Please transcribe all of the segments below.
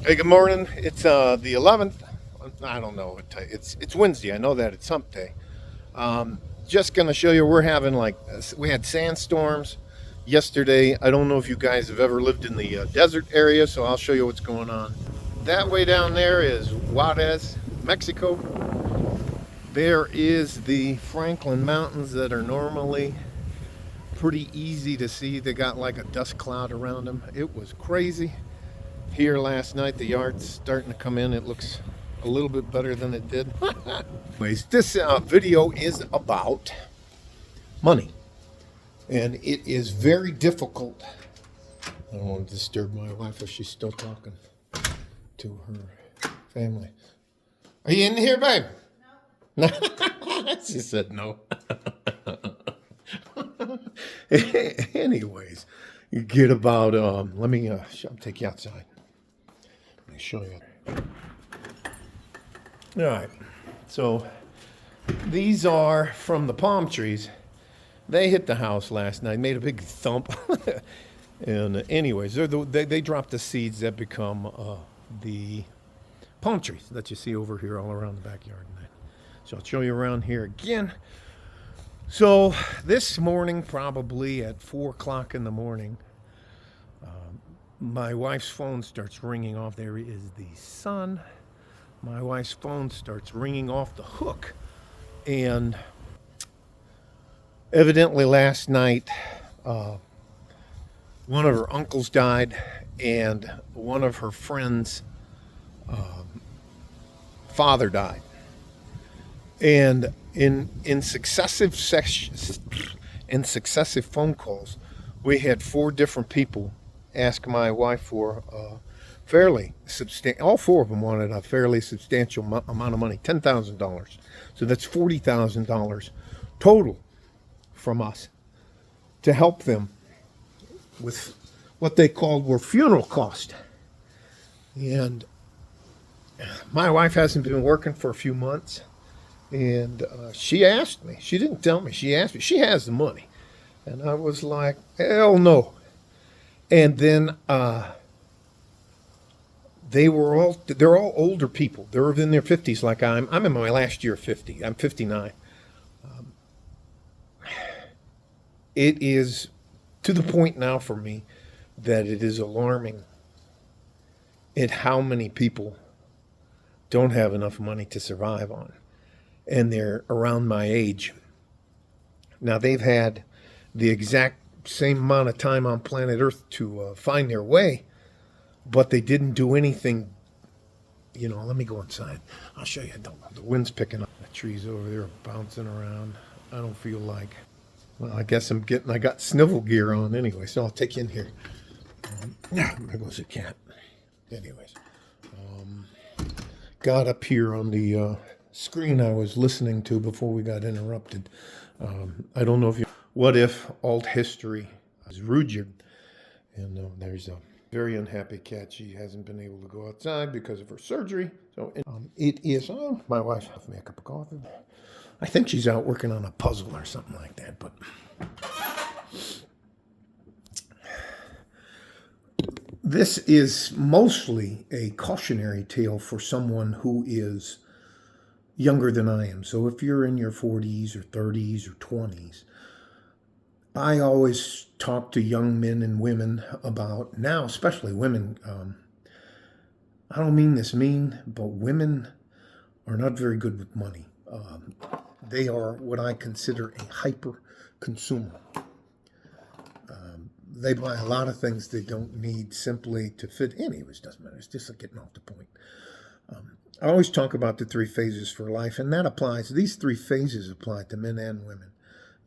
Hey, good morning. It's the 11th. I don't know what it's Wednesday. I know that it's hump day. Just gonna show you we're having we had sandstorms yesterday. I don't know if you guys have ever lived in the desert area, so I'll show you what's going on. That way down there is Juarez, Mexico. There is the Franklin Mountains that are normally pretty easy to see. They got like a dust cloud around them. It was crazy. Here last night, the yard's starting to come in. It looks a little bit better than it did. Anyways, this video is about money. And it is very difficult. I don't want to disturb my wife if she's still talking to her family. Are you in here, babe? No. She said no. Anyways, you get about, let me I'll take you outside. Let me show you. All right, so these are from the palm trees. They hit the house last night, made a big thump. And anyways, they dropped the seeds that become the palm trees that you see over here all around the backyard. So I'll show you around here again. So this morning, probably at 4 o'clock in the morning, my wife's phone starts ringing off. There is the sun. My wife's phone starts ringing off the hook. And evidently last night, one of her uncles died, and one of her friends' father died. And in successive sessions, in successive phone calls, we had 4 different people ask my wife for fairly substantial. All 4 of them wanted a fairly substantial amount of money, $10,000. So that's $40,000 total from us to help them with what they called were funeral costs. And my wife hasn't been working for a few months. And she asked me. She didn't tell me. She asked me. She has the money. And I was like, hell no. And then they're all older people. They're in their 50s like I'm. I'm in my last year of 50. I'm 59. It is to the point now for me that it is alarming at how many people don't have enough money to survive on. And they're around my age. Now, they've had the exact same amount of time on planet Earth to find their way, but they didn't do anything. You know, let me go inside. I'll show you. The wind's picking up. The trees over there are bouncing around. I don't feel like, well, I guess I got snivel gear on anyway, so I'll take you in here. There goes the cat. Anyways, got up here on the screen I was listening to before we got interrupted. I don't know if you. What if alt history is Rudyard? And there's a very unhappy cat. She hasn't been able to go outside because of her surgery. So it is. Oh, my wife left me a cup of coffee. I think she's out working on a puzzle or something like that. But this is mostly a cautionary tale for someone who is younger than I am. So if you're in your 40s or 30s or 20s, I always talk to young men and women about, now especially women, I don't mean this mean, but women are not very good with money. They are what I consider a hyper consumer. They buy a lot of things they don't need simply to fit. Anyways, doesn't matter. It's just like getting off the point. I always talk about the 3 phases for life, and that applies. These 3 phases apply to men and women.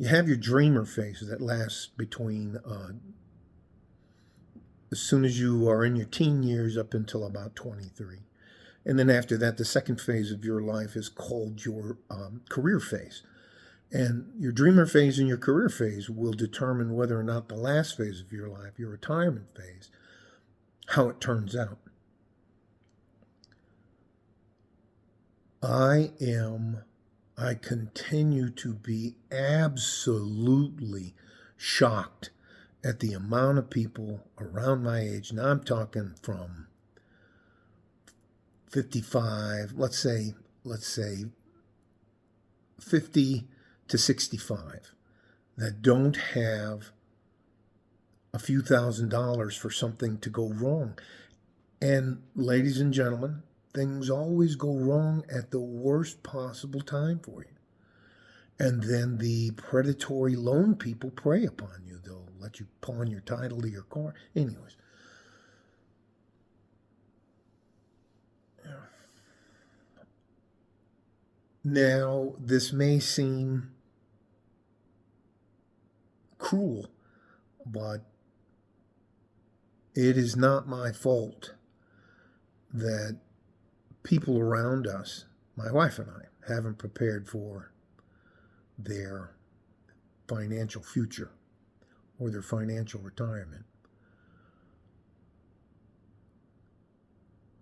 You have your dreamer phase that lasts between as soon as you are in your teen years up until about 23. And then after that, the second phase of your life is called your career phase. And your dreamer phase and your career phase will determine whether or not the last phase of your life, your retirement phase, how it turns out. I continue to be absolutely shocked at the amount of people around my age. Now I'm talking from 55, let's say 50 to 65 that don't have a few $1,000s for something to go wrong. And ladies and gentlemen, things always go wrong at the worst possible time for you. And then the predatory loan people prey upon you. They'll let you pawn your title to your car. Anyways. Now, this may seem cruel, but it is not my fault that people around us, my wife and I, haven't prepared for their financial future or their financial retirement.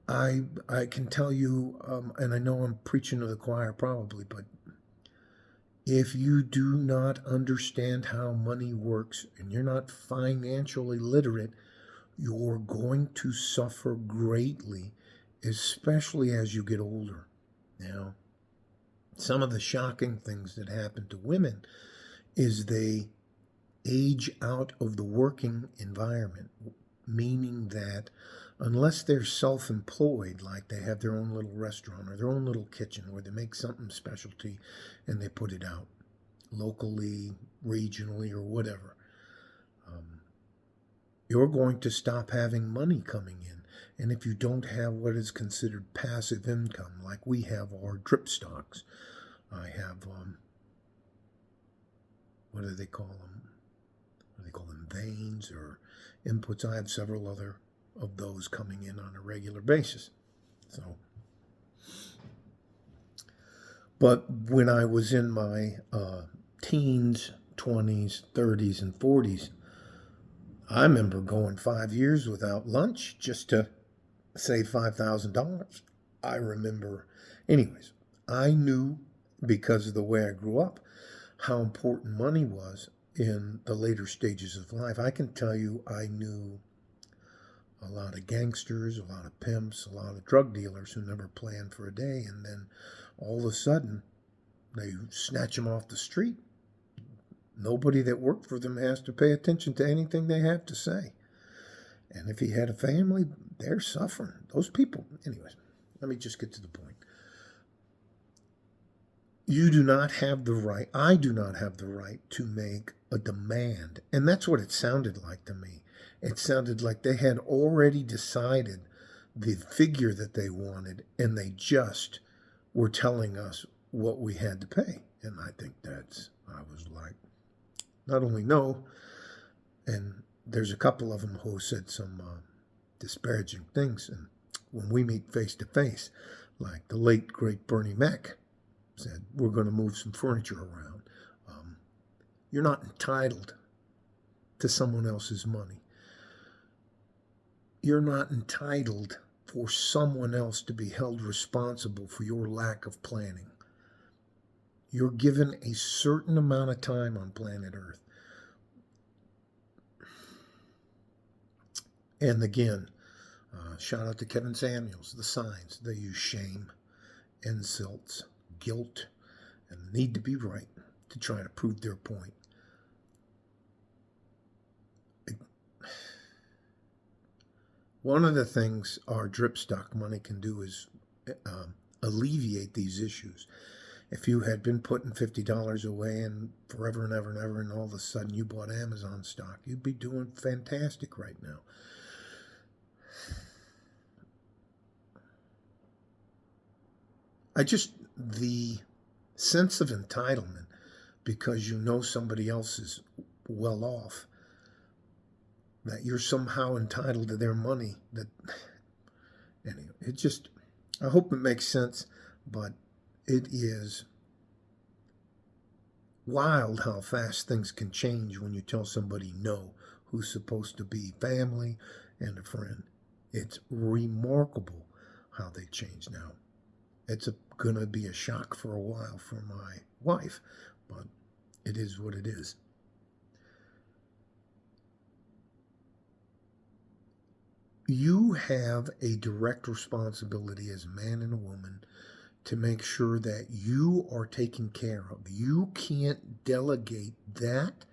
I can tell you, and I know I'm preaching to the choir probably, but if you do not understand how money works and you're not financially literate, you're going to suffer greatly, especially as you get older. Now, some of the shocking things that happen to women is they age out of the working environment, meaning that unless they're self-employed, like they have their own little restaurant or their own little kitchen where they make something specialty and they put it out locally, regionally, or whatever, you're going to stop having money coming in. And if you don't have what is considered passive income, like we have our drip stocks, I have, what do they call them? What do they call them? Veins or inputs. I have several other of those coming in on a regular basis. So, but when I was in my teens, 20s, 30s, and 40s, I remember going 5 years without lunch just to save $5,000. I remember, anyways, I knew because of the way I grew up how important money was in the later stages of life. I can tell you I knew a lot of gangsters, a lot of pimps, a lot of drug dealers who never planned for a day, and then all of a sudden they snatch them off the street. Nobody that worked for them has to pay attention to anything they have to say. And if he had a family, they're suffering. Those people, anyways, let me just get to the point. You do not have the right, I do not have the right to make a demand. And that's what it sounded like to me. It sounded like they had already decided the figure that they wanted, and they just were telling us what we had to pay. And I think I was like, not only no, and there's a couple of them who said some disparaging things. And when we meet face to face, like the late, great Bernie Mac said, we're going to move some furniture around. You're not entitled to someone else's money. You're not entitled for someone else to be held responsible for your lack of planning. You're given a certain amount of time on planet Earth. And again, shout out to Kevin Samuels, the signs. They use shame, insults, guilt, and the need to be right to try to prove their point. One of the things our drip stock money can do is alleviate these issues. If you had been putting $50 away and forever and ever and ever, and all of a sudden you bought Amazon stock, you'd be doing fantastic right now. The sense of entitlement because you know somebody else is well off, that you're somehow entitled to their money, that, anyway, I hope it makes sense, but it is wild how fast things can change when you tell somebody no, who's supposed to be family and a friend. It's remarkable how they change now. It's going to be a shock for a while for my wife, but it is what it is. You have a direct responsibility as a man and a woman to make sure that you are taken care of. You can't delegate that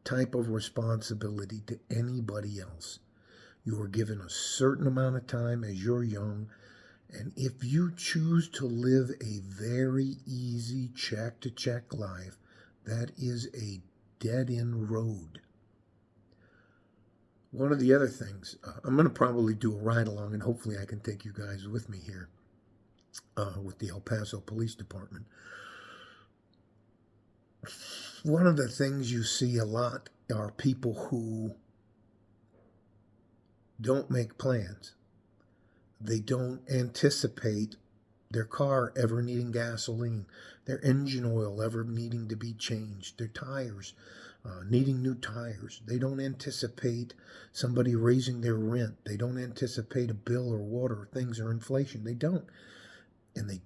type of responsibility to anybody else. You are given a certain amount of time as you're young, and if you choose to live a very easy check to check life, that is a dead end road. One of the other things, I'm going to probably do a ride along, and hopefully I can take you guys with me here with the El Paso Police Department. One of the things you see a lot are people who don't make plans. They don't anticipate their car ever needing gasoline, their engine oil ever needing to be changed, their tires needing new tires. They don't anticipate somebody raising their rent. They don't anticipate a bill or water or things or inflation. They don't. And the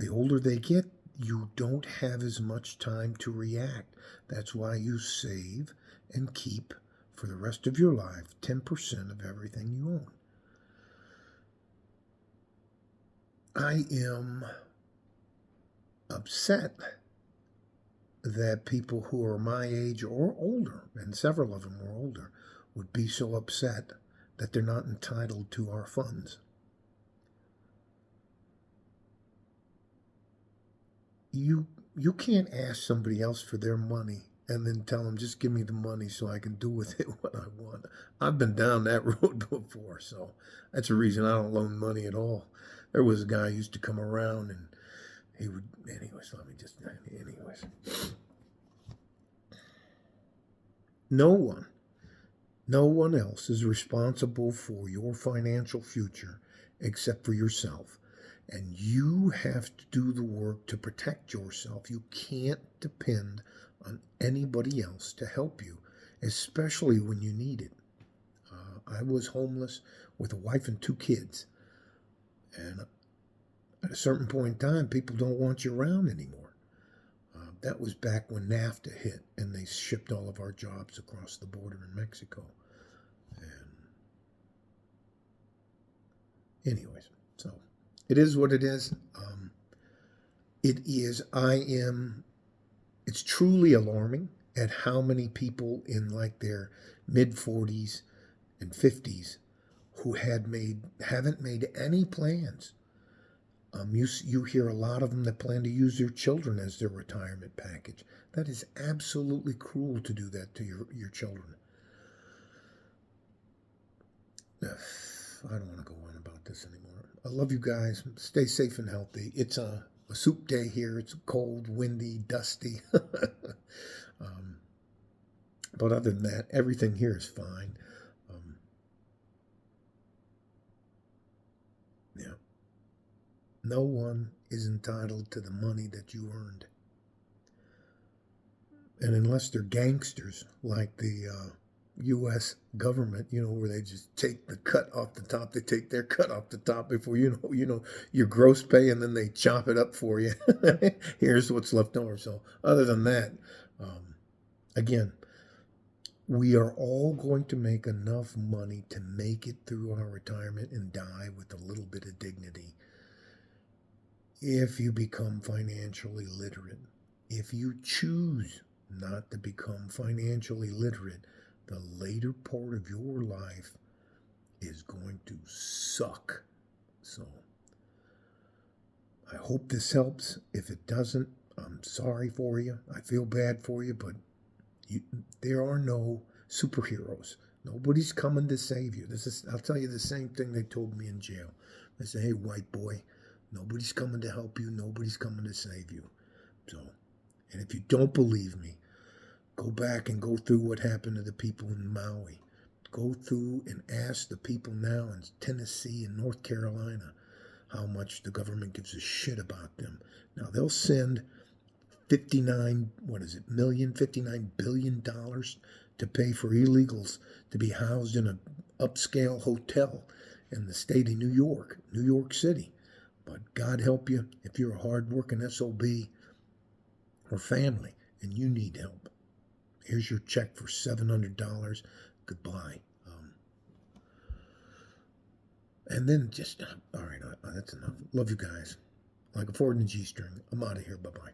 older they get, you don't have as much time to react. That's why you save and keep for the rest of your life 10% of everything you own. I am upset that people who are my age or older, and several of them were older, would be so upset that they're not entitled to our funds. You can't ask somebody else for their money and then tell them, just give me the money so I can do with it what I want. I've been down that road before, so that's the reason I don't loan money at all. There was a guy who used to come around and he would, anyways, no one else is responsible for your financial future except for yourself. And you have to do the work to protect yourself. You can't depend on anybody else to help you, especially when you need it. I was homeless with a wife and 2 kids. And at a certain point in time, people don't want you around anymore. That was back when NAFTA hit and they shipped all of our jobs across the border in Mexico. And anyways, so it is what it is. It's truly alarming at how many people in like their mid 40s and 50s who haven't made any plans. You hear a lot of them that plan to use their children as their retirement package. That is absolutely cruel to do that to your children. I don't want to go on about this anymore. I love you guys. Stay safe and healthy. It's a soup day here. It's cold, windy, dusty. But other than that, everything here is fine. Yeah. No one is entitled to the money that you earned. And unless they're gangsters like the U.S. government, where they just take the cut off the top. They take their cut off the top before you know your gross pay, and then they chop it up for you. Here's what's left over. So other than that, again, we are all going to make enough money to make it through our retirement and die with a little bit of dignity. If you become financially literate, if you choose not to become financially literate, the later part of your life is going to suck. So I hope this helps. If it doesn't, I'm sorry for you. I feel bad for you, but there are no superheroes. Nobody's coming to save you. I'll tell you the same thing they told me in jail. They say, hey, white boy, nobody's coming to help you. Nobody's coming to save you. So, and if you don't believe me, go back and go through what happened to the people in Maui. Go through and ask the people now in Tennessee and North Carolina how much the government gives a shit about them. Now they'll send $59 billion to pay for illegals to be housed in an upscale hotel in the state of New York City. But God help you if you're a hard-working SOB or family and you need help. Here's your check for $700. Goodbye. And then just, all right, that's enough. Love you guys. Like a Ford and a G string. I'm out of here. Bye bye.